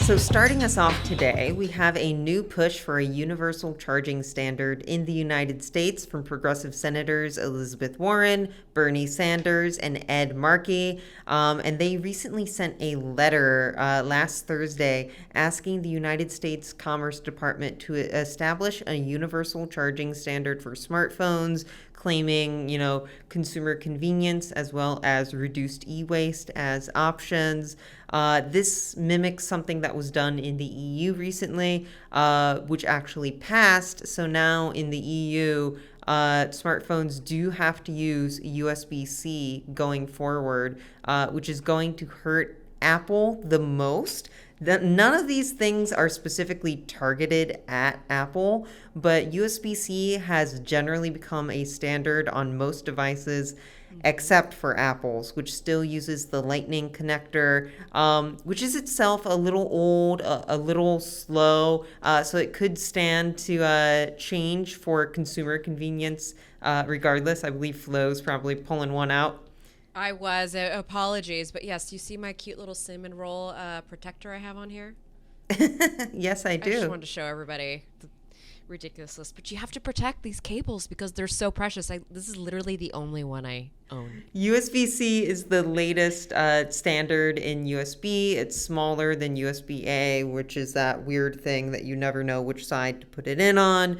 So, starting us off today, we have a new push for a universal charging standard in the United States from progressive senators Elizabeth Warren, Bernie Sanders, and Ed Markey. And they recently sent a letter last Thursday asking the United States Commerce Department to establish a universal charging standard for smartphones, claiming, consumer convenience as well as reduced e-waste as options. This mimics something that was done in the EU recently, which actually passed. So now in the EU, smartphones do have to use USB-C going forward, which is going to hurt Apple the most. None of these things are specifically targeted at Apple, but USB-C has generally become a standard on most devices except for Apple's, which still uses the Lightning connector, which is itself a little old, a little slow, so it could stand to change for consumer convenience regardless. I believe Flo's probably pulling one out. I was. Apologies. But yes, you see my cute little cinnamon roll protector I have on here? Yes, I I just do. wanted to show everybody the ridiculousness. But you have to protect these cables because they're so precious. This is literally the only one I own. USB-C is the latest standard in USB. It's smaller than USB-A, which is that weird thing that you never know which side to put it in on.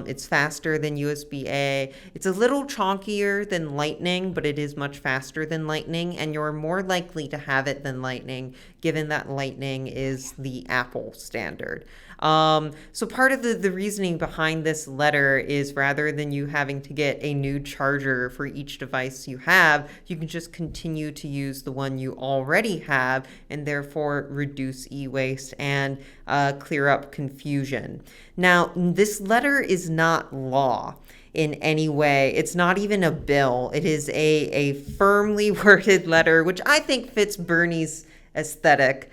It's faster than USB-A. It's a little chonkier than Lightning, but it is much faster than Lightning, and you're more likely to have it than Lightning, given that Lightning is the Apple standard. So part of the reasoning behind this letter is rather than you having to get a new charger for each device you have, you can just continue to use the one you already have and therefore reduce e-waste and clear up confusion. Now, this letter is not law in any way. It's not even a bill. It is a firmly worded letter, which I think fits Bernie's aesthetic.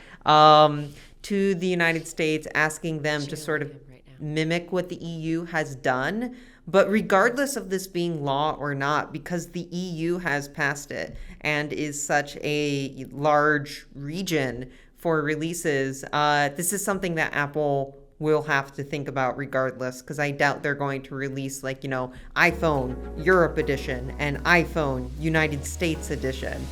To the United States, asking them to sort of mimic what the EU has done. But regardless of this being law or not, because the EU has passed it and is such a large region for releases, this is something that Apple will have to think about regardless, because I doubt they're going to release iPhone Europe edition and iPhone United States edition.